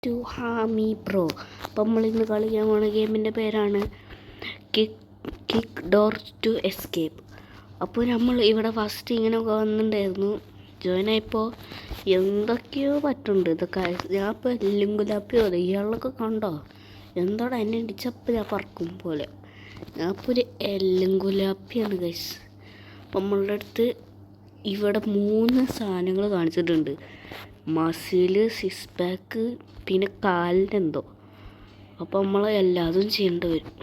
To Hami pro. അപ്പം നമ്മളിന്ന് കളിക്കാൻ പോണ ഗെയിമിൻ്റെ പേരാണ് കിക്ക് ഡോർ ടു എസ്കേപ്പ്. അപ്പോൾ നമ്മൾ ഇവിടെ ഫസ്റ്റ് ഇങ്ങനെ വന്നിട്ടുണ്ടായിരുന്നു. ജോയിൻ ആയപ്പോൾ എന്തൊക്കെയോ പറ്റുന്നുണ്ട്. ഇതൊക്കെ ഞാൻ ഇപ്പോൾ എല്ലും ഗുലാപ്പിയോ ഇയാളൊക്കെ കണ്ടോ? എന്തോടെ എന്നെ ഇടിച്ചപ്പോൾ ഞാൻ പറക്കും പോലെ. ഞാൻ ഇപ്പോൾ ഒരു എല്ലും ഗുലാപ്പിയാണ് ഗൈസ്. നമ്മളുടെ അടുത്ത് ഇവിടെ 3 സാധനങ്ങൾ കാണിച്ചിട്ടുണ്ട്. മസിൽ, സിക്സ് പാക്ക്, പിന്നെ കാലിൻ്റെ എന്തോ. അപ്പോൾ നമ്മൾ എല്ലാതും ചെയ്യേണ്ടി വരും.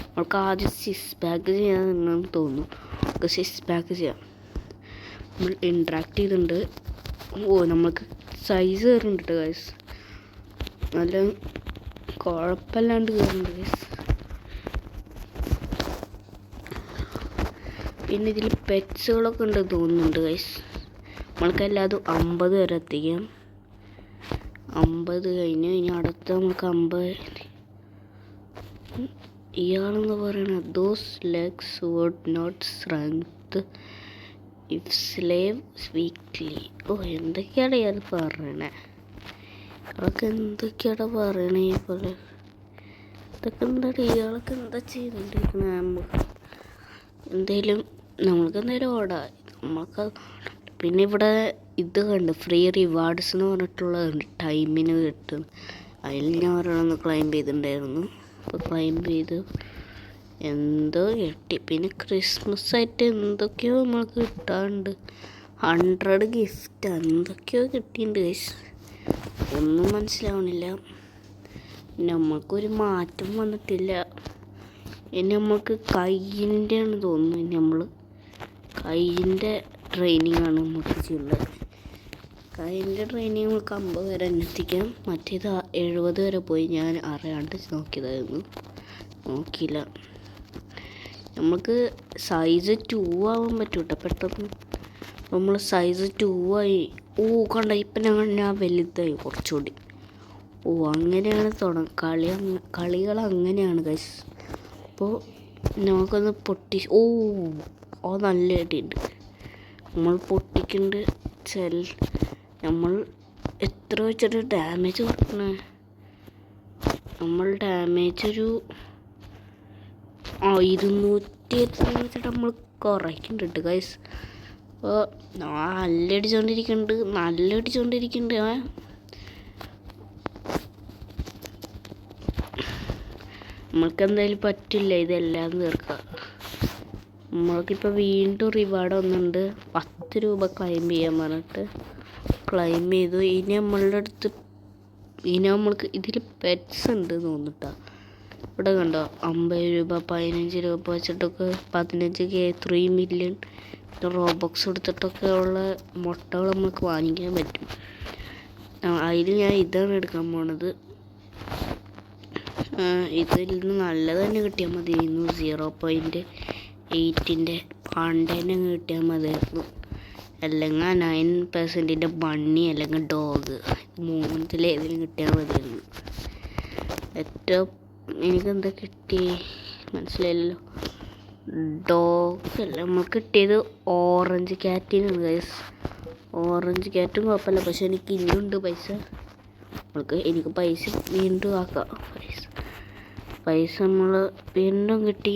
നമ്മൾക്ക് ആദ്യം സിക്സ് പാക്ക് ചെയ്യാമെന്ന് തോന്നുന്നു. നമുക്ക് സിക്സ് പാക്ക് ചെയ്യാം. നമ്മൾ ഇൻട്രാക്ട് ചെയ്തിട്ടുണ്ട്. നമ്മൾക്ക് സൈസ് കയറുന്നുണ്ട് കേട്ടോ ഗൈസ്. നല്ല കുഴപ്പമില്ലാണ്ട് കയറുന്നുണ്ട് ഗൈസ്. പിന്നെ ഇതിൽ പെറ്റ്സുകളൊക്കെ ഉണ്ട് തോന്നുന്നുണ്ട് ഗൈസ്. നമ്മൾക്കെല്ലാതും 50 വരെ എത്തിക്കാം. 50 കഴിഞ്ഞ് ഇനി അടുത്ത നമുക്ക് 50. ഇയാളെന്ന് പറയണത് those legs would not strength if slave weekly. എന്തൊക്കെയാണ് ഇയാൾ പറയണേ? ഇയാൾക്ക് എന്തൊക്കെയാണ് പറയണേ ഈ പോലെ? ഇതൊക്കെ എന്താണ്? ഇയാൾക്ക് എന്താ ചെയ്തുകൊണ്ടിരിക്കണേ? നമ്മൾക്ക് എന്തായാലും ഓടാം. നമ്മൾക്ക് പിന്നെ ഇവിടെ ഇത് കണ്ട് ഫ്രീ റിവാർഡ്സ് എന്ന് പറഞ്ഞിട്ടുള്ള ടൈമിന് കിട്ടും. അതിൽ ഞാൻ ഒരെണ്ണം ക്ലൈംബ് ചെയ്തിട്ടുണ്ടായിരുന്നു. അപ്പോൾ ക്ലൈംബ് ചെയ്ത് എന്തോ കിട്ടി. പിന്നെ ക്രിസ്മസ് ആയിട്ട് എന്തൊക്കെയോ നമ്മൾക്ക് കിട്ടാറുണ്ട്. 100 ഗിഫ്റ്റ് എന്തൊക്കെയോ കിട്ടിയിട്ടുണ്ട് ഗൈസ്. ഒന്നും മനസ്സിലാവണില്ല. നമ്മൾക്കൊരു മാറ്റം വന്നിട്ടില്ല. ഇനി നമ്മൾക്ക് കയ്യിൻ്റെ ആണ് തോന്നുന്നു. ഇനി നമ്മൾ കയ്യിൻ്റെ ട്രെയിനിങ് ആണ് നമുക്ക് ചെയ്യുന്നത്. കയ്യിൻ്റെ ട്രെയിനിങ് നമുക്ക് 50 വരെ എത്തിക്കാം. മറ്റേത് 70 വരെ പോയി. ഞാൻ അറിയാണ്ട് നോക്കിയതായിരുന്നു, നോക്കിയില്ല. നമുക്ക് സൈസ് 2 ആവാൻ പറ്റും കേട്ടോ പെട്ടെന്ന്. നമ്മൾ സൈസ് 2 ആയി. കണ്ട ഇപ്പം ഞാൻ വലുതായി കുറച്ചുകൂടി. അങ്ങനെയാണ് കളികൾ അങ്ങനെയാണ് ഗൈസ്. അപ്പോൾ നമുക്കൊന്ന് നല്ല ഇടിയുണ്ട്. നമ്മൾ പൊട്ടിക്കുന്നുണ്ട്. നമ്മൾ എത്ര വെച്ചിട്ട് ഡാമേജ് കൊടുക്കണേ? നമ്മൾ ഡാമേജ് ഒരു 200 വെച്ചിട്ട് നമ്മൾ കുറയ്ക്കുന്നുണ്ട് ഗൈസ്. അപ്പോൾ നല്ല അടിച്ചുകൊണ്ടിരിക്കുന്നുണ്ട്. നമ്മൾക്ക് എന്തായാലും പറ്റില്ല ഇതെല്ലാം തീർക്കാം. നമ്മൾക്കിപ്പോൾ വീണ്ടും റിവാർഡ് ഒന്നുണ്ട്. 10 രൂപ ക്ലൈം ചെയ്യാൻ പറഞ്ഞിട്ട് ക്ലൈം ചെയ്തു. ഇനി നമ്മൾക്ക് ഇതിൽ പെറ്റ്സ് ഉണ്ട് തോന്നിട്ടാ. ഇവിടെ കണ്ടോ 50 രൂപ 15 രൂപ വെച്ചിട്ടൊക്കെ 15K 3 മില്യൺ റോബോക്സ് എടുത്തിട്ടൊക്കെ ഉള്ള മുട്ടകൾ നമുക്ക് വാങ്ങിക്കാൻ പറ്റും. അതിൽ ഞാൻ ഇതാണ് എടുക്കാൻ പോണത്. ഇതിൽ നിന്ന് നല്ലത് തന്നെ കിട്ടിയാൽ മതിയായിരുന്നു. 0.8ൻ്റെ പണ്ടേനെ കിട്ടിയാൽ മതിയായിരുന്നു. അല്ലെങ്കിൽ 9% ബണ്ണി അല്ലെങ്കിൽ ഡോഗ്, 3-ലേതിലും കിട്ടിയാൽ മതിയായിരുന്നു. എനിക്കെന്താ കിട്ടി മനസ്സിലായില്ലല്ലോ. ഡോഗ് അല്ല നമുക്ക് കിട്ടിയത് ഓറഞ്ച് ക്യാറ്റിനാണ് ഗൈസ്. ഓറഞ്ച് ക്യാറ്റും കുഴപ്പമില്ല. പക്ഷെ എനിക്ക് ഇനിയുണ്ട് പൈസ. എനിക്ക് പൈസ വീണ്ടും ആക്കാം. പൈസ നമ്മൾ വീണ്ടും കിട്ടി.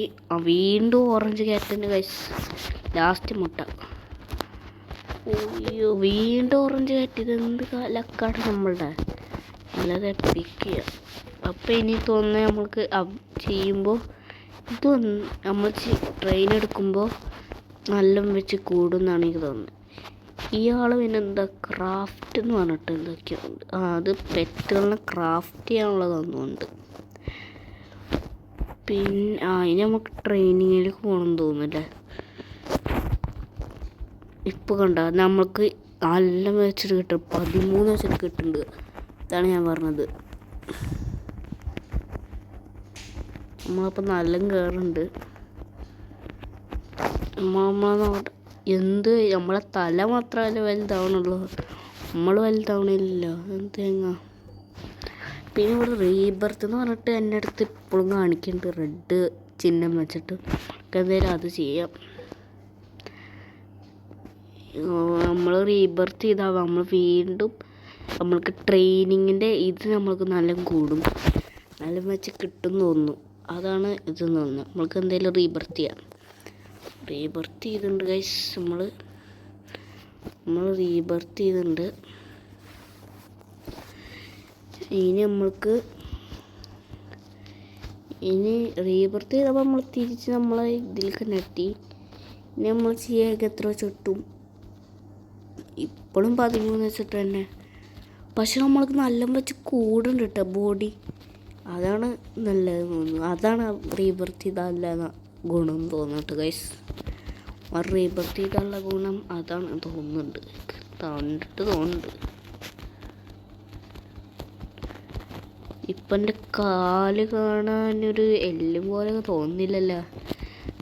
വീണ്ടും ഓറഞ്ച് ക്യാറ്റിൻ്റെ ഗൈസ് ലാസ്റ്റ് മുട്ട. വീണ്ടും ഓറഞ്ച് ക്യാറ്റ്. ഇതെന്ത് ലക്കാണ് നമ്മളുടെ. അല്ലാതെ എപ്പിക്കുക. അപ്പം ഇനി തോന്നുന്നത് നമ്മൾക്ക് ചെയ്യുമ്പോൾ നമ്മൾ ട്രെയിൻ എടുക്കുമ്പോൾ നല്ല വെച്ച് കൂടുമെന്നാണ് എനിക്ക് തോന്നുന്നത്. ഇയാൾ പിന്നെ എന്താ ക്രാഫ്റ്റ് എന്ന് പറഞ്ഞിട്ട് എന്തൊക്കെയോ ഉണ്ട്. അത് പെറ്റുകളെ ക്രാഫ്റ്റ് ചെയ്യാനുള്ളതൊന്നുമുണ്ട്. പിന്നെ ഇനി നമുക്ക് ട്രെയിനിങ്ങിലേക്ക് പോകണമെന്ന് തോന്നുന്നില്ലേ. ഇപ്പോൾ കണ്ട നമ്മൾക്ക് നല്ല വെച്ചിട്ട് കിട്ടും. 13 വെച്ചിട്ട് കിട്ടുന്നുണ്ട്. ഇതാണ് ഞാൻ പറഞ്ഞത്. നമ്മളപ്പോൾ നല്ല കയറുന്നുണ്ട്. നമ്മളെ തല മാത്രമല്ല വലുതാവണുള്ളൂ, നമ്മൾ വലുതാവണില്ലല്ലോ. തേങ്ങ. പിന്നെ ഇവിടെ റീബർത്ത് എന്ന് പറഞ്ഞിട്ട് എൻ്റെ അടുത്ത് ഇപ്പോഴും കാണിക്കുന്നുണ്ട് റെഡ് ചിഹ്നം വെച്ചിട്ട്. എന്തായാലും അത് ചെയ്യാം. നമ്മൾ റീബർത്ത് ചെയ്താൽ നമ്മൾ വീണ്ടും നമ്മൾക്ക് ട്രെയിനിങ്ങിൻ്റെ ഇത് നമ്മൾക്ക് നല്ല കൂടും, നല്ല വെച്ച് കിട്ടും തോന്നുന്നു. അതാണ് ഇത് തോന്നുന്നു. നമ്മൾക്ക് എന്തെങ്കിലും റീബർത്ത് ചെയ്യാം. റീബർത്ത് ചെയ്തിട്ടുണ്ട് ഗൈസ്. നമ്മൾ റീബർത്ത് ചെയ്തിട്ടുണ്ട്. ഇനി റീബർത്ത് ചെയ്തപ്പോൾ നമ്മൾ തിരിച്ച് നമ്മളെ ഇതിലേക്ക് നെട്ടി. ഇനി നമ്മൾ ചെയ്യാൻ എത്ര ചുട്ടും ഇപ്പോഴും 13 വെച്ചിട്ട് തന്നെ. പക്ഷെ നമ്മൾക്ക് നല്ല വെച്ച് കൂടുണ്ട് കേട്ടോ ബോഡി. അതാണ് നല്ലത് തോന്നുന്നു. അതാണ് റീബർത്ത് ചെയ്താലുള്ള ഗുണം തോന്നുന്നുണ്ട് ഗൈസ്. റീബർത്ത് ചെയ്താലുള്ള ഗുണം അതാണ് തോന്നുന്നുണ്ട്. തോന്നുന്നുണ്ട്. ഇപ്പം എൻ്റെ കാല് കാണാനൊരു എല്ലും പോലെ തോന്നുന്നില്ലല്ലോ.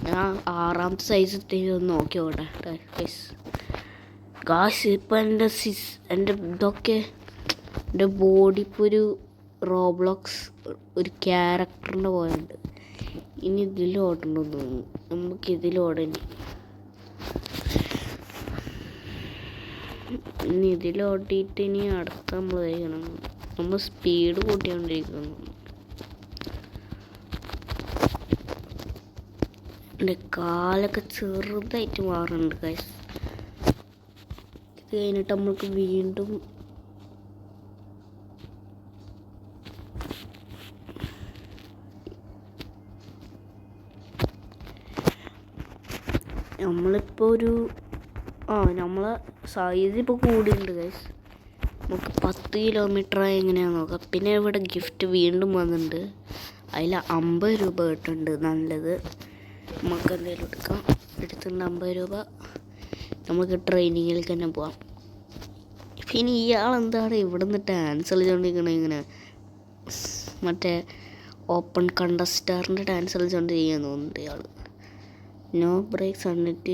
ഞാൻ 6ാമത്തെ സൈസ് എത്തിയൊന്ന് നോക്കിയോട്ടെ ഗൈസ്. ഇപ്പം എൻ്റെ ഇതൊക്കെ എൻ്റെ ബോഡി ഇപ്പോൾ ഒരു റോബ്ലോക്സ് ഒരു ക്യാരക്ടറിൻ്റെ പോലെ ഉണ്ട്. ഇനി ഇതിലോടണമെന്ന് തോന്നുന്നു. നമുക്ക് ഇതിലോടനി ഇതിലോട്ടിട്ട് ഇനി അടുത്ത നമ്മൾ ചെയ്യണം. നമ്മൾ സ്പീഡ് കൂട്ടിക്കൊണ്ടിരിക്കുന്നു. എൻ്റെ കാലൊക്കെ ചെറുതായിട്ട് മാറുന്നുണ്ട് ഗൈസ്. ഇത് കഴിഞ്ഞിട്ട് നമ്മൾക്ക് വീണ്ടും നമ്മളിപ്പോൾ നമ്മളെ സൈസ് ഇപ്പോൾ കൂടിയുണ്ട് ഗൈസ്. നമുക്ക് 10 കിലോമീറ്റർ എങ്ങനെയാണെന്ന് നോക്കാം. പിന്നെ ഇവിടെ ഗിഫ്റ്റ് വീണ്ടും വന്നിട്ടുണ്ട്. അതിൽ 50 രൂപ കിട്ടുന്നുണ്ട്. നല്ലത്. നമുക്ക് എന്തെങ്കിലും എടുക്കാം. എടുത്തിട്ടുണ്ട് 50 രൂപ. നമുക്ക് ട്രെയിനിങ്ങിലേക്ക് തന്നെ പോവാം. പിന്നെ ഇയാളെന്താണ് ഇവിടെ നിന്ന് ഡാൻസ് കളിച്ചുകൊണ്ടിരിക്കണത്? ഇങ്ങനെ മറ്റേ ഓപ്പൺ കണ്ടസ്റ്റാറിൻ്റെ ഡാൻസ് കളിച്ചുകൊണ്ട് ചെയ്യാൻ തോന്നുന്നുണ്ട് ഇയാൾ. നോ ബ്രേക്സ് എന്നിട്ട്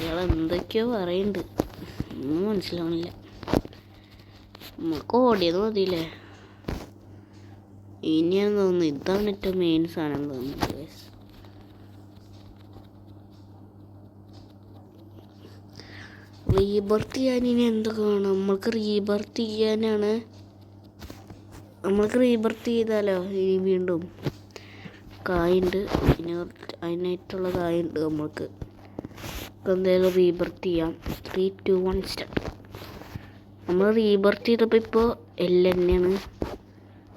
ഇയാൾ എന്തൊക്കെയോ പറയുന്നുണ്ട്, ഒന്നും മനസ്സിലാവണില്ല. നമുക്ക് ഓടിയത് മതിയില്ലേ? ഇനിയാന്ന് തോന്നുന്നു ഇതാണ് ഏറ്റവും മെയിൻ സാധനം തോന്നുന്നത്. റീബർത്ത് ചെയ്യാൻ ഇനി എന്തൊക്കെ വേണം? നമ്മൾക്ക് റീബർത്ത് ചെയ്യാനാണ്. നമ്മൾക്ക് റീബർത്ത് ചെയ്താലോ ഇനി വീണ്ടും കായുണ്ട്. പിന്നെ അതിനായിട്ടുള്ള കായുണ്ട്. നമ്മൾക്ക് എന്തായാലും റീബർത്ത് ചെയ്യാം. 3, 2, 1 സ്റ്റാർട്ട്. നമ്മൾ റീബർത്ത് ചെയ്തപ്പോൾ ഇപ്പോൾ എല്ലാം തന്നെയാണ്,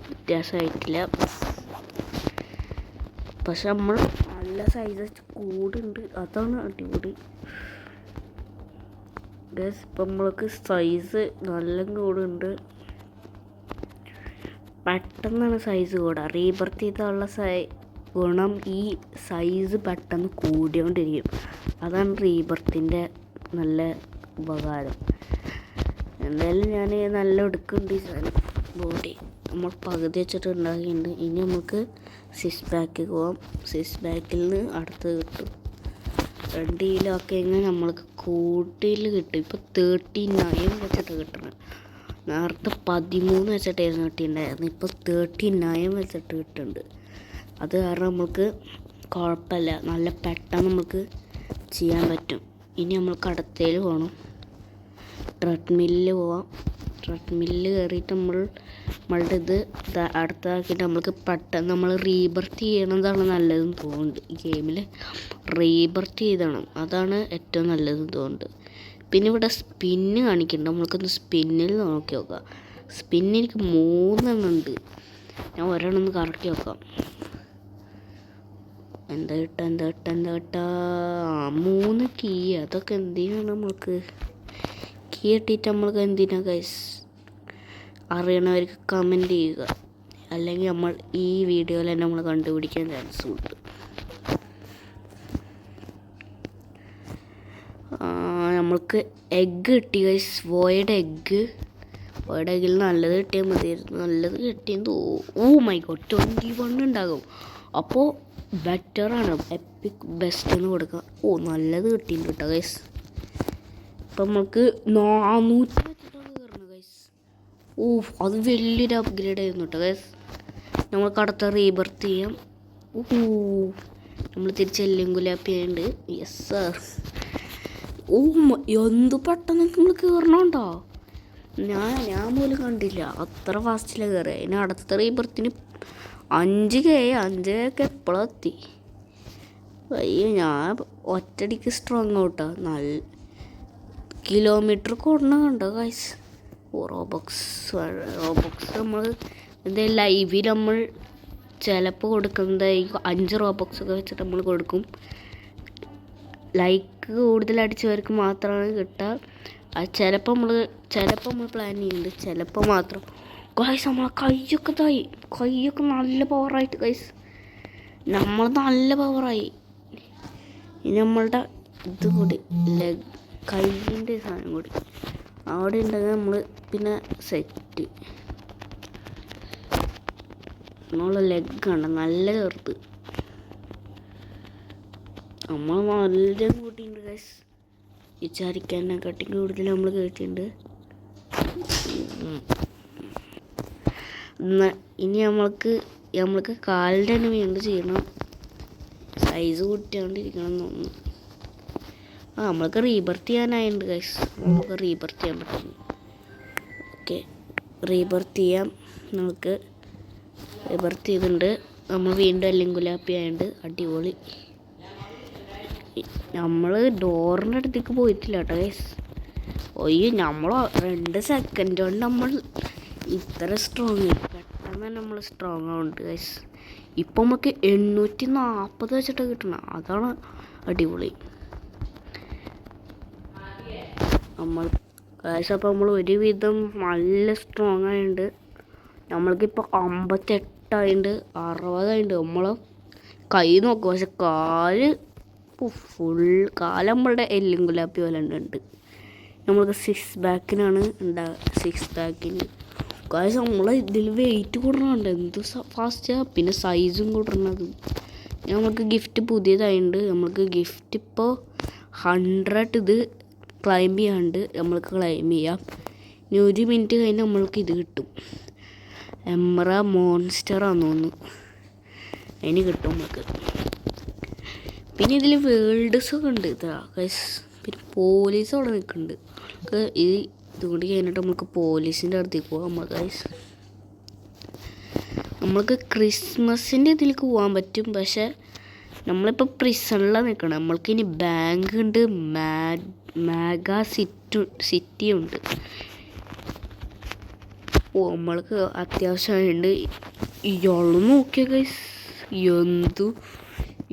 വ്യത്യാസമായിട്ടില്ല. പക്ഷെ നമ്മൾ നല്ല സൈസ് കൂടുണ്ട്. അതാണ് അടിപൊളി ഗൈസ്. ഇപ്പം നമ്മൾക്ക് സൈസ് നല്ല കൂടുണ്ട്. പെട്ടെന്നാണ് സൈസ് കൂടുക. റീബർത്ത് ചെയ്താലുള്ള ഗുണം ഈ സൈസ് പെട്ടെന്ന് കൂടിയോണ്ടിരിക്കും. അതാണ് റീബർത്തിൻ്റെ നല്ല ഉപകാരം. എന്തായാലും ഞാൻ നല്ല എടുക്കുന്നുണ്ട് ഈ സാധനം. ബോഡി നമ്മൾ പകുതി വെച്ചിട്ട് ഉണ്ടാക്കിയിട്ടുണ്ട്. ഇനി നമുക്ക് 6 പാക്ക് പോവാം. 6 പാക്കിൽ നിന്ന് അടുത്ത് കിട്ടും. 2 കിലോ ഒക്കെ എങ്ങനെ നമ്മൾക്ക് കൂട്ടിയിൽ കിട്ടും. ഇപ്പോൾ 39 വെച്ചിട്ട് കിട്ടണം. നേരത്തെ 13 വെച്ചിട്ടായിരുന്നു കിട്ടിയിട്ടുണ്ടായിരുന്നു. ഇപ്പോൾ 39 വെച്ചിട്ട് കിട്ടുന്നുണ്ട്. അത് കാരണം നമുക്ക് കുഴപ്പമില്ല, നല്ല പെട്ടെന്ന് നമുക്ക് ചെയ്യാൻ പറ്റും. ഇനി നമ്മൾക്ക് അടുത്തേൽ പോകണം. ട്രെഡ്മില്ലിൽ പോവാം. ട്രെഡ്മില്ലിൽ കയറിയിട്ട് നമ്മളുടെ ഇത് അടുത്താക്കിയിട്ട് നമ്മൾക്ക് പെട്ടെന്ന് നമ്മൾ റീബർത്ത് ചെയ്യണതാണ് നല്ലതെന്ന് തോന്നുന്നുണ്ട്. ഈ ഗെയിമിൽ റീബർത്ത് ചെയ്തണം, അതാണ് ഏറ്റവും നല്ലതെന്ന് തോന്നുന്നുണ്ട്. പിന്നെ ഇവിടെ സ്പിന്ന് കാണിക്കുന്നുണ്ട്. നമ്മൾക്കൊന്ന് സ്പിന്നിൽ നോക്കി നോക്കാം. സ്പിന്ന് എനിക്ക് 3 എണ്ണം ഉണ്ട്. ഞാൻ ഒരെണ്ണം ഒന്ന് കറക്കി നോക്കാം. എന്താ കിട്ടാ 3 കീ. അതൊക്കെ എന്തിനാണ് നമ്മൾക്ക് കീ കിട്ടിയിട്ട് നമ്മൾക്ക് എന്തിനാ ഗൈസ്? അറിയണവർക്ക് കമൻറ്റ് ചെയ്യുക. അല്ലെങ്കിൽ നമ്മൾ ഈ വീഡിയോയിൽ തന്നെ നമ്മൾ കണ്ടുപിടിക്കാൻ ചാൻസ് ഉണ്ട്. നമ്മൾക്ക് എഗ്ഗ് കിട്ടി ഗൈസ്. വോയിഡ് എഗ്ഗിൽ നല്ലത് കിട്ടിയാൽ മതിയായിരുന്നു. നല്ലത് കിട്ടിയെന്ന് മൈ ഗോഡ് 21 ഉണ്ടാകും. അപ്പോൾ ബെറ്ററാണ്. എപ്പിക് ബെസ്റ്റ് എന്ന് കൊടുക്കുക. നല്ലത് കിട്ടിയിട്ടുണ്ട് കേട്ടോ ഗൈസ്. ഇപ്പം നമുക്ക് 400 വെച്ചിട്ടാണ് കയറണം ഗൈസ്. അത് വലിയൊരു അപ്ഗ്രേഡ് ആയിരുന്നു കേട്ടോ ഗൈസ്. നമ്മൾക്ക് അടുത്ത റീബർത്ത് ചെയ്യാം. നമ്മൾ തിരിച്ചെല്ലും ഗുലാപ്പിയുണ്ട്. Yes sir. ഓ എന്ത് പെട്ടെന്ന് നിങ്ങൾ കയറണോണ്ടോ. ഞാൻ പോലും കണ്ടില്ല, അത്ര ഫാസ്റ്റിലാണ് കയറി. അതിന് അടുത്ത റീബർത്തിന് 5K ഒക്കെ എപ്പോഴും എത്തി. അയ്യോ ഞാൻ ഒറ്റടിക്ക് സ്ട്രോങ് ഔട്ടാ. നല്ല കിലോമീറ്റർ കൊടുന്ന കണ്ടോ ഗൈസ്. റോബോക്സ് നമ്മൾ ഇത് ലൈവിൽ നമ്മൾ ചിലപ്പോൾ കൊടുക്കുന്നത് 5 റോബോക്സൊക്കെ വെച്ചിട്ട് നമ്മൾ കൊടുക്കും. ലൈക്ക് കൂടുതൽ അടിച്ചവർക്ക് മാത്രമാണ് കിട്ടുക. അത് ചിലപ്പോൾ നമ്മൾ പ്ലാൻ ചെയ്യുന്നുണ്ട്, ചിലപ്പോൾ മാത്രം. ഗൈസ് നമ്മളെ കൈയൊക്കെ നല്ല പവറായിട്ട് ഗൈസ്, നമ്മൾ നല്ല പവറായി. ഇനി നമ്മളുടെ ഇത് കൂടി കൈയിൻ്റെ സാധനം കൂടി അവിടെ ഉണ്ടെങ്കിൽ നമ്മൾ പിന്നെ സെറ്റ്. നമ്മളെ ലെഗാണ് നല്ല ചെറുത്, നമ്മൾ നല്ല കൂട്ടിയിട്ടുണ്ട് ഗൈസ്. വിചാരിക്കാനെക്കാട്ടി കൂടുതൽ നമ്മൾ കേട്ടിട്ടുണ്ട്. ഇനി നമ്മൾക്ക് കാലിൻ്റെ തന്നെ വീണ്ടും ചെയ്യണം, സൈസ് കൂട്ടിയാണ്ടിരിക്കണം എന്ന് തോന്നുന്നു. നമ്മൾക്ക് റീബർത്ത് ചെയ്യാനായിട്ടുണ്ട് ഗൈസ്. നമുക്ക് റീബർത്ത് ചെയ്യാൻ പറ്റും. ഓക്കെ, റീബർത്ത് ചെയ്യാം. നമുക്ക് റീബർത്ത് ചെയ്തിട്ടുണ്ട്. നമ്മൾ വീണ്ടും എല്ലാം ഗുലാപ്പി ആയതുകൊണ്ട് അടിപൊളി. നമ്മൾ ഡോറിൻ്റെ അടുത്തേക്ക് പോയിട്ടില്ല കേട്ടോ ഗൈസ്. ഒയ്യോ നമ്മൾ 2 സെക്കൻഡ് കൊണ്ട് നമ്മൾ ഇത്ര സ്ട്രോങ് ആയി. പെട്ടെന്ന് നമ്മൾ സ്ട്രോങ് ആവുന്നുണ്ട് ഗൈസ്. ഇപ്പം നമുക്ക് 840 വെച്ചിട്ട് കിട്ടണം, അതാണ് അടിപൊളി. ഗൈസ് അപ്പോൾ നമ്മൾ ഒരുവിധം നല്ല സ്ട്രോങ് ആയിട്ടുണ്ട്. നമ്മൾക്കിപ്പോൾ 58 ആയിട്ടുണ്ട്, 60 ആയിട്ടുണ്ട്. നമ്മൾ കൈ നോക്കും, പക്ഷെ കാല് ഫുൾ നമ്മളുടെ എല്ലും ഗുലാപ്പി പോലെ ഉണ്ട്. നമ്മൾക്ക് 6 ബാക്കിനാണ് ഉണ്ടാകുക. 6 ബാക്കിന് ഗൈസ് നമ്മൾ ഇതിൽ വെയിറ്റ് കൂടണുണ്ട്, എന്ത് ഫാസ്റ്റാണ്. പിന്നെ സൈസും കൂടണത്. നമ്മൾക്ക് ഗിഫ്റ്റ് പുതിയതായിട്ടുണ്ട്. നമ്മൾക്ക് ഗിഫ്റ്റ് ഇപ്പോൾ 100 ഇത് ക്ലൈംബ് ചെയ്യാണ്ട് നമ്മൾക്ക് ക്ലൈംബ് ചെയ്യാം. ഇനി 1 മിനിറ്റ് കഴിഞ്ഞ് നമ്മൾക്ക് ഇത് കിട്ടും. എമറ മോൺസ്റ്ററാന്ന് തോന്നുന്നു, അതിന് കിട്ടും നമുക്ക്. പിന്നെ ഇതിൽ വേൾഡ്സൊക്കെ ഉണ്ട് ഇതാ ഗൈസ്. പിന്നെ പോലീസ് അവിടെ നിൽക്കുന്നുണ്ട്. ഇതുകൊണ്ട് കഴിഞ്ഞിട്ട് നമുക്ക് പോലീസിൻ്റെ അടുത്തേക്ക് പോകാം ഗൈസ്. നമ്മൾക്ക് ക്രിസ്മസിൻ്റെ ഇതിലേക്ക് പോകാൻ പറ്റും, പക്ഷേ നമ്മളിപ്പോൾ പ്രിസണിലാണ് നിൽക്കണം. നമ്മൾക്ക് ഇനി ബാങ്ക് ഉണ്ട്, മെഗാ സിറ്റി ഉണ്ട്. നമ്മൾക്ക് അത്യാവശ്യമായിട്ടുണ്ട്. ഇയാൾ നോക്കിയ ഗൈസ്,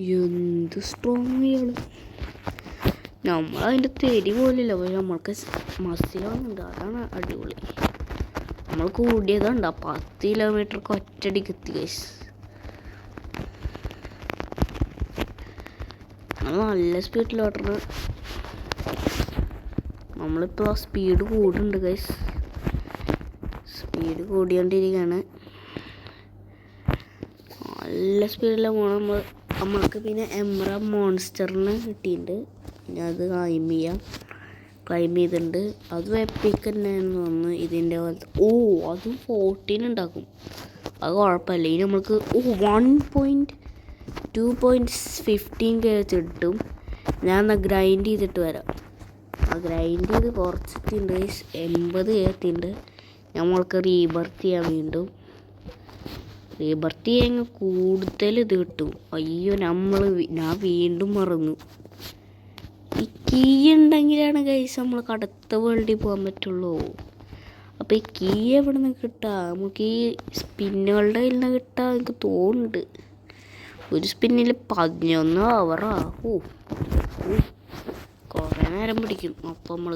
എന്ത് സ്ട്രോങ് ഇയാൾ. നമ്മളതിൻ്റെ തേടി പോലില്ല, പക്ഷെ നമ്മൾക്ക് മസിലാവുന്നുണ്ട്, അതാണ് അടിപൊളി. നമ്മൾ കൂടിയതുണ്ട് 10 കിലോമീറ്റർക്ക് ഒറ്റടിക്ക് എത്തി ഗൈസ്. നല്ല സ്പീഡിൽ ഓടണം. നമ്മളിപ്പോൾ സ്പീഡ് കൂടുന്നുണ്ട് ഗൈസ്, സ്പീഡ് കൂടിക്കൊണ്ടിരിക്കുകയാണ്. നല്ല സ്പീഡിലാണ് പോകണം നമ്മൾക്ക്. പിന്നെ എമറ മോൺസ്റ്ററിന് കിട്ടിയിട്ടുണ്ട്. പിന്നെ അത് ക്ലൈം ചെയ്തിട്ടുണ്ട്. അതും എപ്പിക്ക് തന്നെയാണെന്ന് തോന്നുന്നു ഇതിൻ്റെ പോലത്തെ. അതും 14 ഉണ്ടാക്കും, അത് കുഴപ്പമില്ല. ഇനി നമ്മൾക്ക് 2.15K വെച്ച് കിട്ടും. ഞാൻ എന്നാൽ ഗ്രൈൻഡ് ചെയ്തിട്ട് വരാം. ഗ്രൈൻഡ് ചെയ്ത് കുറച്ചെത്തിണ്ട്, 80K എത്തിയിട്ടുണ്ട്. നമ്മൾക്ക് റീബർത്ത് ചെയ്യാൻ വീണ്ടും. റീബർത്ത് ചെയ്യാൻ കൂടുതൽ ഇത് കിട്ടും. അയ്യോ ഞാൻ വീണ്ടും മറന്നു. ഈ കീ ഉണ്ടെങ്കിലാണ് ഗൈസ് നമ്മൾക്ക് അടുത്ത വേൾഡിൽ പോകാൻ പറ്റുള്ളൂ. അപ്പോൾ ഈ കീ എവിടെ നിന്ന് കിട്ടുക? നമുക്ക് ഈ സ്പിന്നുകളുടെ കയ്യിൽ നിന്ന് കിട്ടുക എനിക്ക് തോന്നുന്നുണ്ട്. ഒരു സ്പിന്നിൽ 11 ഹവറാ. കുറേ നേരം പിടിക്കും. അപ്പം നമ്മൾ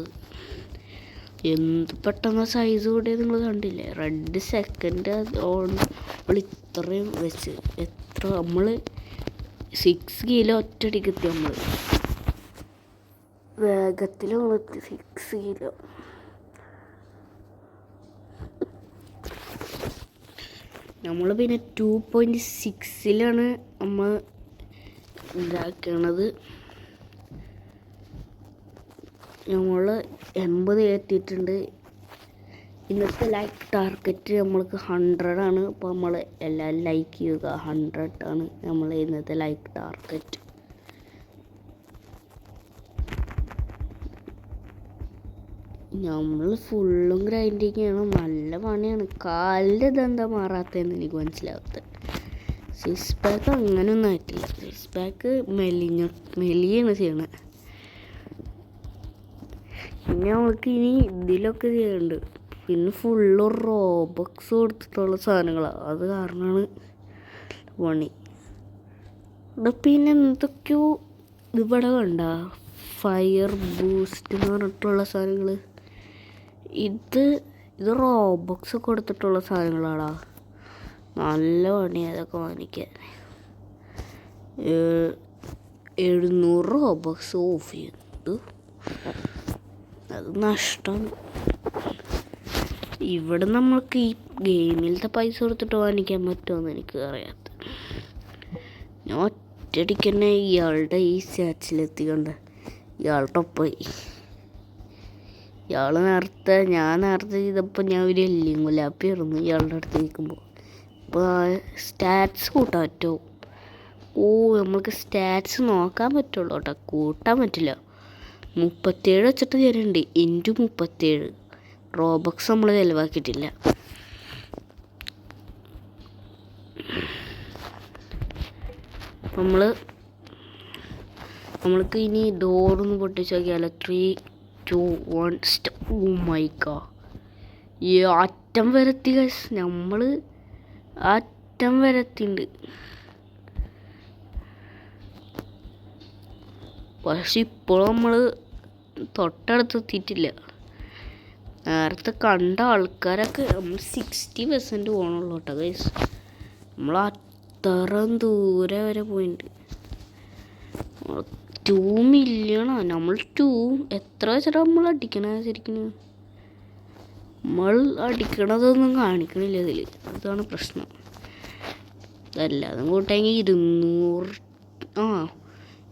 എന്ത് പെട്ടെന്ന് സൈസ് കൂടിയത് നിങ്ങൾ കണ്ടില്ലേ? 2 സെക്കൻഡ് നമ്മൾ ഇത്രയും വെച്ച് നമ്മൾ 6 കിലോ ഒറ്റടിക്ക് എത്തി. നമ്മൾ വേഗത്തിൽ 6 കിലോ. നമ്മൾ പിന്നെ 2.6ലാണ് നമ്മൾ ഇതാക്കണത്. നമ്മൾ 80 എത്തിയിട്ടുണ്ട്. ഇന്നത്തെ ലൈക്ക് ടാർഗറ്റ് നമ്മൾക്ക് 100 ആണ്. അപ്പോൾ നമ്മൾ എല്ലാവരും ലൈക്ക് ചെയ്യുക. 100 ആണ് നമ്മൾ ഇന്നത്തെ ലൈക്ക് ടാർഗറ്റ്. നമ്മൾ ഫുള്ളും ഗ്രൈൻഡിങ് ചെയ്യണം. നല്ല പണിയാണ്. കാലിൻ്റെ ഇതെന്താ മാറാത്തതെന്ന് എനിക്ക് മനസ്സിലാവാത്തത്. സിക്സ് പാക്ക് അങ്ങനെയൊന്നും ആയിട്ടില്ല. സിക്സ് പാക്ക് മെലിയാണ് ചെയ്യണത്. പിന്നെ നമുക്ക് ഇനി ഇതിലൊക്കെ ചെയ്യുന്നുണ്ട്. പിന്നെ ഫുള്ള് റോബക്സ് കൊടുത്തിട്ടുള്ള സാധനങ്ങളാണ്. അത് കാരണമാണ് പണി. പിന്നെ എന്തൊക്കെയോ ഇവിടെ കണ്ട ഫയർ ബൂസ്റ്റ് എന്ന് പറഞ്ഞിട്ടുള്ള സാധനങ്ങൾ. ഇത് റോബക്സ് കൊടുത്തിട്ടുള്ള സാധനങ്ങളാടാ. നല്ല പണിയാണ് അതൊക്കെ വാങ്ങിക്കാൻ. 700 റോബക്സ് ഓഫ് ചെയ്യുന്നുണ്ട്. അത് നഷ്ടമാണ്. ഇവിടെ നമ്മൾക്ക് ഈ ഗെയിമിലത്തെ പൈസ കൊടുത്തിട്ട് വാങ്ങിക്കാൻ പറ്റുമെന്ന് എനിക്ക് അറിയാത്ത. ഞാൻ ഒറ്റയടിക്ക് തന്നെ ഇയാളുടെ ഈ സ്റ്റാച്ചിലെത്തിക്കണ്ട. ഇയാളുടെ ഒപ്പമായി. ഞാൻ നേരത്തെ ചെയ്തപ്പോൾ ഞാൻ ഒരു എല്ലിയും കൊല്ലാപ്പിയായിരുന്നു ഇയാളുടെ അടുത്ത് നിൽക്കുമ്പോൾ. ഇപ്പോൾ സ്റ്റാറ്റ്സ് കൂട്ടാൻ പറ്റുമോ? നമ്മൾക്ക് സ്റ്റാറ്റ്സ് നോക്കാൻ പറ്റുള്ളൂ കേട്ടോ, കൂട്ടാൻ പറ്റില്ല. 37 വെച്ചിട്ട് തരുന്നുണ്ട്. ഇൻറ്റു 37 റോബക്സ് നമ്മൾ ചിലവാക്കിയിട്ടില്ല. നമ്മൾക്ക് ഇനി ഡോറൊന്ന് പൊട്ടിച്ച് നോക്കിയാലോ. 3, 2, 1 ഓ മൈ ഗോഡ്. ഈ അറ്റം വരത്തി ഗൈസ്. നമ്മൾ അറ്റം വരത്തിണ്ട്. പക്ഷെ ഇപ്പോഴും നമ്മൾ തൊട്ടടുത്ത് എത്തിയിട്ടില്ല. നേരത്തെ കണ്ട ആൾക്കാരൊക്കെ നമ്മൾ 60% പോകണുള്ളൂ കേട്ടോ ഗൈസ്. നമ്മൾ അത്രയും ദൂരെ വരെ പോയിട്ടുണ്ട്. 2 മില്യണോ? നമ്മൾ എത്ര വെച്ചിട്ട് നമ്മൾ അടിക്കണ ശരിക്കും? നമ്മൾ അടിക്കണതൊന്നും കാണിക്കണില്ല ഇതിൽ. അതാണ് പ്രശ്നം. ഇതല്ലാതും കൂട്ടെങ്കിൽ 200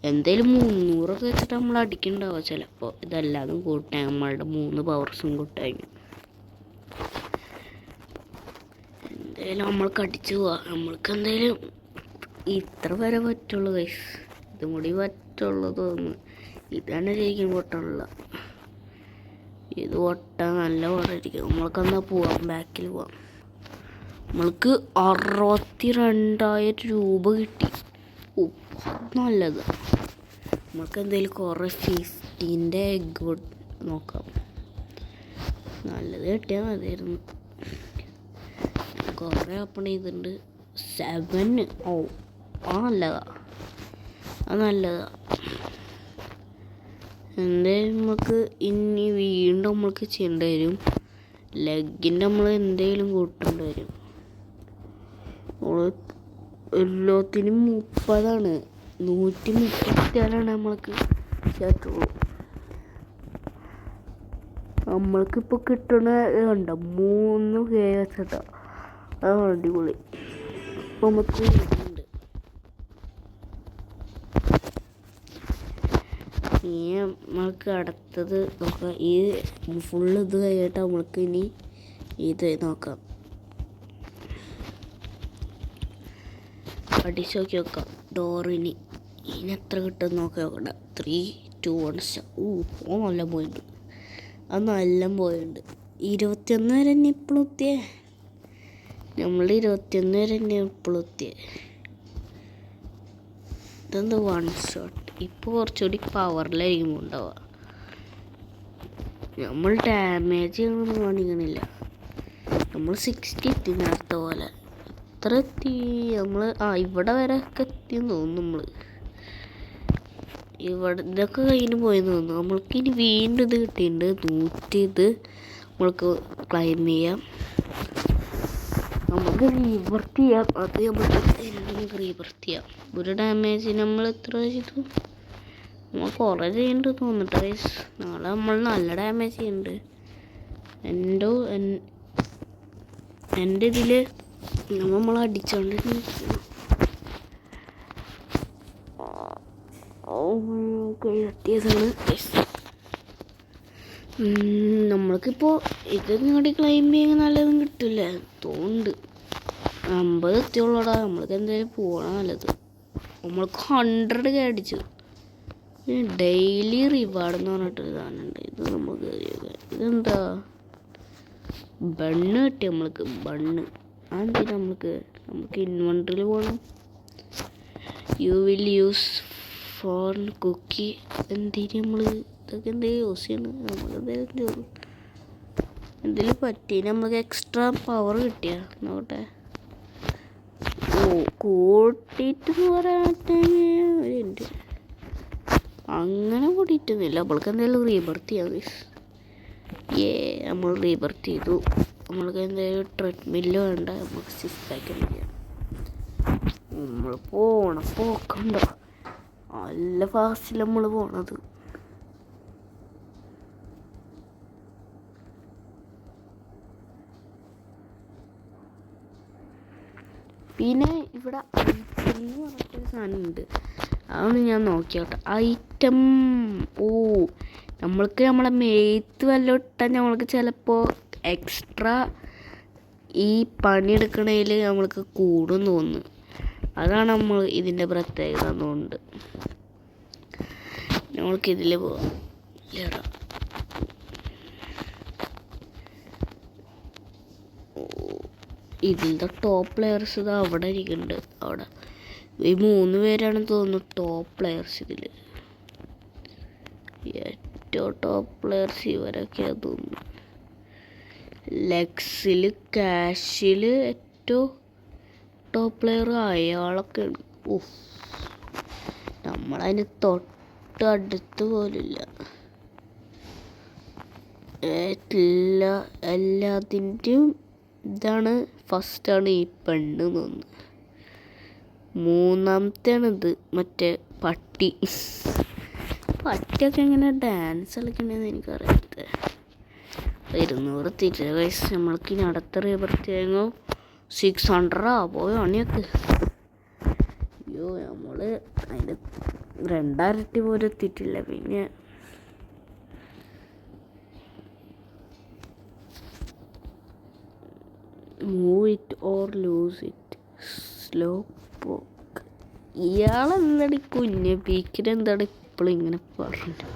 എന്തായാലും 300 വെച്ചിട്ട് നമ്മൾ അടിക്കണ്ടാവുക ചിലപ്പോൾ. ഇതല്ലാതും കൂട്ടാൻ നമ്മളുടെ 3 പവർസും കൂട്ടാൻ എന്തായാലും നമ്മൾക്ക് അടിച്ചു പോവാം. നമ്മൾക്ക് എന്തായാലും ഇത്ര വരെ പറ്റുള്ളൂ ഗൈസ്. ഇതും കൂടി പറ്റുള്ളൂ തോന്നുന്നു. ഇതാണ് ശരിക്കും പൊട്ടാനുള്ള. ഇത് പൊട്ടാൻ നല്ല പാടായിരിക്കും. നമ്മൾക്കെന്നാൽ പോവാം, ബാക്കിൽ പോവാം. നമ്മൾക്ക് 62,000 രൂപ കിട്ടി. നല്ലത്. നമുക്ക് എന്തായാലും കുറേ 15 എഗ്ഗ് നോക്കാം. നല്ലത് കിട്ടിയാൽ മതിയായിരുന്നു. കുറേ ഓപ്പൺ ചെയ്തിട്ടുണ്ട്. 7 നല്ലതാ. എന്തായാലും നമുക്ക് ഇനി വീണ്ടും നമ്മൾക്ക് ചെയ്യേണ്ടി വരും. ലെഗിൻ്റെ നമ്മൾ എന്തെങ്കിലും കൂട്ടേണ്ടി വരും. എല്ലാത്തിനും 30 136 നമ്മൾക്ക് ചേട്ടുള്ളൂ. നമ്മൾക്കിപ്പോൾ കിട്ടണ കണ്ട 3K വെച്ചിട്ടാ. അതാണ് അടിപൊളി. ഇപ്പം നമുക്ക് ഉണ്ട്. ഇനി നമ്മൾക്ക് അടുത്തത് നോക്കാം. ഈ ഫുള്ള് ഇത് കഴിഞ്ഞിട്ട് നമ്മൾക്ക് ഇനി ഇത് നോക്കാം. അടിച്ച് നോക്കാം ഡോറിന്. ഇനി എത്ര കിട്ടും നോക്കി നോക്കണ്ട. 3, 2, 1 നല്ല പോയിട്ടുണ്ട്. അത് നല്ല പോയിട്ടുണ്ട്. 21 വരെ തന്നെ ഇപ്പോഴും എത്തിയേ. നമ്മൾ 21 വരെ തന്നെ ഇപ്പോഴും എത്തിയേ. ഇതെന്താ 1 ഷോട്ട്. ഇപ്പോൾ കുറച്ചുകൂടി പവറിലായിരിക്കും ഉണ്ടാവുക. നമ്മൾ ഡാമേജ് ചെയ്യണമെന്ന് കാണിക്കണില്ല. നമ്മൾ 60 എത്തി നേരത്തെ പോലെ. എത്ര എത്തി നമ്മൾ? ഇവിടെ വരെ ഒക്കെ എത്തിയെന്ന് തോന്നുന്നു. നമ്മൾ ഇവിടെ ഇതൊക്കെ കഴിഞ്ഞ് പോയെന്ന് തോന്നുന്നു. നമ്മൾക്ക് ഇനി വീണ്ടും ഇത് കിട്ടിയിട്ടുണ്ട്. 100 ഇത് നമ്മൾക്ക് ക്ലൈം ചെയ്യാം. നമുക്ക് റീബർത്ത് ചെയ്യാം. അത് നമുക്ക് റീബർത്ത് ചെയ്യാം. ഒരു ഡാമേജ് നമ്മൾ എത്ര ചെയ്തു? നമ്മൾ കുറേ ചെയ്യുന്നുണ്ട് തോന്നിട്ട് ഗൈസ്. നാളെ നമ്മൾ നല്ല ഡാമേജ് ചെയ്യുന്നുണ്ട്. എൻ്റെ ഇതിൽ നമ്മൾ അടിച്ചോണ്ടിരുന്നു. എത്തിയതാണ്. നമ്മൾക്കിപ്പോൾ ഇത് നിങ്ങളുടെ ക്ലൈം ചെയ്യാൻ നല്ലതും കിട്ടില്ല തോന്നുന്നുണ്ട്. 50 എത്തിയുള്ളൂടാ. നമ്മൾക്ക് എന്തായാലും പോകണം നല്ലത്. നമ്മൾക്ക് 100K അടിച്ചു. പിന്നെ ഡെയിലി റിവാർഡ് എന്ന് പറഞ്ഞിട്ടൊരു സാധനമുണ്ട്. ഇത് നമുക്ക് ഇതെന്താ ബണ്ണ് കിട്ടി നമ്മൾക്ക്. ബണ്ണ് അതെന്തിനാ നമുക്ക് ഇൻവെൻട്രിയിൽ പോകണം. You will use for cookie. എന്തിന് നമ്മൾ ഇതൊക്കെ എന്തെങ്കിലും യൂസ് ചെയ്യണം. നമുക്ക് എന്തെങ്കിലും പറ്റി നമുക്ക് എക്സ്ട്രാ പവർ കിട്ടിയ നോട്ടെ. കൂട്ടിയിട്ട് പറയാനുണ്ട്. അങ്ങനെ കൂട്ടിയിട്ടൊന്നുമില്ല. നമ്മൾക്ക് എന്തെങ്കിലും റീബർത്ത് ചെയ്യാം. നമ്മൾ റീബർത്ത് ചെയ്തു. നമ്മൾക്ക് എന്തെങ്കിലും ട്രെഡ്മില്ല് വേണ്ട. നമുക്ക് 6 പാക്ക് ചെയ്യാം. നമ്മൾ പോക്കണ്ടോ നല്ല ഫാസ്റ്റിൽ നമ്മൾ പോണത്. പിന്നെ ഇവിടെ ഐറ്റം എന്ന് പറഞ്ഞിട്ടൊരു സാധനമുണ്ട്. അതാണ് ഞാൻ നോക്കിയോട്ടെ. ഐറ്റം നമ്മൾക്ക് നമ്മളെ മേത്ത് വല്ലതും ഇട്ടാൽ നമ്മൾക്ക് ചിലപ്പോൾ എക്സ്ട്രാ ഈ പണിയെടുക്കണതിൽ നമ്മൾക്ക് കൂടും തോന്നുന്നു. അതാണ് നമ്മൾ ഇതിൻ്റെ പ്രത്യേകത എന്നുകൊണ്ട് നമ്മൾക്കിതിൽ പോവാം. ഇതിൻ്റെ ടോപ്പ് പ്ലെയേഴ്സ് ഇത് അവിടെ ഇരിക്കുന്നുണ്ട്. അവിടെ ഈ 3 പേരാണെന്ന് തോന്നുന്നു ടോപ്പ് പ്ലെയേഴ്സ്. ഇതിൽ ഏറ്റവും ടോപ്പ് പ്ലെയേഴ്സ് ഇവരൊക്കെയാണ് തോന്നുന്നു. ലെക്സിൽ ക്യാഷിൽ ഏറ്റവും ടോപ്പ് പ്ലെയർ അയാളൊക്കെ ഉണ്ട്. നമ്മളതിന് തൊട്ടടുത്ത് പോലില്ല. എല്ലാത്തിൻ്റെയും ഇതാണ്. ഫസ്റ്റാണ് ഈ പെണ്ണ് തോന്നുന്നു. 3ാമത്തെയാണ് ഇത് മറ്റേ പട്ടി. പട്ടിയൊക്കെ എങ്ങനെ ഡാൻസ് കളിക്കണമെന്ന് എനിക്കറിയാത്ത. 200 തിരിച്ച വയസ്സ് നമ്മൾക്ക് ഇനി അടുത്ത റീബർത്തിയെങ്ങോ 600 പോയോ അണിയൊക്കെ. അയ്യോ നമ്മൾ അതിൻ്റെ 2 ഇരട്ടി പോലും എത്തിയിട്ടില്ല. പിന്നെ move it or loose it. Slow പോക്ക്. ഇയാളെന്താണ് കുഞ്ഞ് പീക്കിനെന്താണ് ഇപ്പോഴും ഇങ്ങനെ പറഞ്ഞിട്ട്.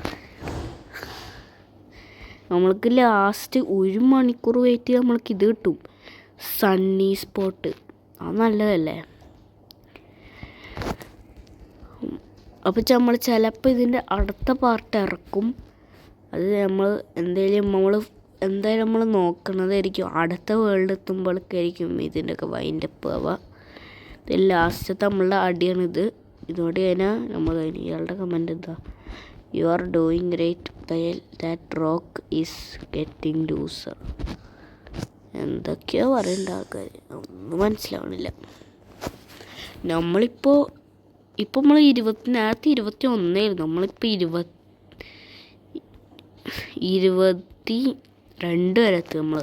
നമ്മൾക്ക് ലാസ്റ്റ് 1 മണിക്കൂർ വെയിറ്റ് ചെയ്ത് നമ്മൾക്ക് ഇത് കിട്ടും. സണ്ണി സ്പോട്ട്. അത് നല്ലതല്ലേ. അപ്പോൾ നമ്മൾ ചിലപ്പോൾ ഇതിൻ്റെ അടുത്ത പാർട്ട് ഇറക്കും. അത് നമ്മൾ എന്തായാലും നമ്മൾ നോക്കണതായിരിക്കും. അടുത്ത വേൾഡ് എത്തുമ്പോഴേക്കായിരിക്കും ഇതിൻ്റെയൊക്കെ വൈൻഡപ്പ് ആവുക. ഇത് ലാസ്റ്റത്തെ നമ്മളുടെ അടിയാണിത്. ഇതോടെ കഴിഞ്ഞാൽ നമ്മൾ കഴിഞ്ഞു. ഇയാളുടെ കമൻറ്റ് എന്താ? You are doing great. That rock is getting loser. എന്തൊക്കെയോ പറയേണ്ട ആൾക്കാർ ഒന്നും മനസ്സിലാവണില്ല. നമ്മളിപ്പോൾ നമ്മൾ 21 നമ്മളിപ്പോൾ 22 വരെ എത്തും. നമ്മൾ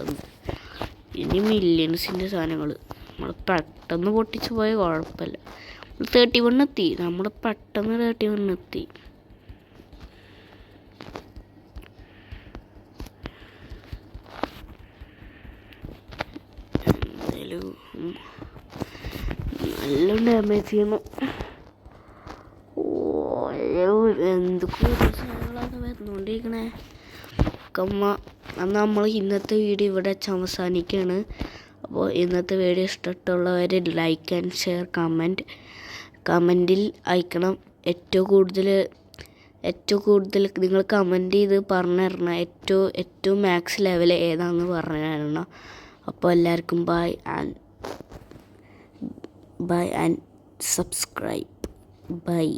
ഇനി മില്യൺസിൻ്റെ സാധനങ്ങൾ നമ്മൾ പെട്ടെന്ന് പൊട്ടിച്ച് പോയ കുഴപ്പമില്ല. 31 എത്തി. നമ്മൾ പെട്ടെന്ന് 31 എത്തി. എന്തായാലും നല്ല ഡാമേജ് ചെയ്യണം. എന്തൊക്കെ സാധനങ്ങളാണ് വരുന്നുകൊണ്ടിരിക്കണേ. അന്ന് നമ്മൾ ഇന്നത്തെ വീഡിയോ ഇവിടെ അവസാനിക്കുകയാണ്. അപ്പോൾ ഇന്നത്തെ വീഡിയോ ഇഷ്ടമുള്ളവർ ലൈക്ക് ആൻഡ് ഷെയർ കമൻറ്റിൽ അയക്കണം. ഏറ്റവും കൂടുതൽ നിങ്ങൾ കമൻറ്റ് ചെയ്ത് പറഞ്ഞു തരണം. ഏറ്റവും മാക്സ് ലെവൽ ഏതാണെന്ന് പറഞ്ഞു തരണം. അപ്പോൾ എല്ലാവർക്കും ബൈ ആൻഡ് സബ്സ്ക്രൈബ്. ബൈ.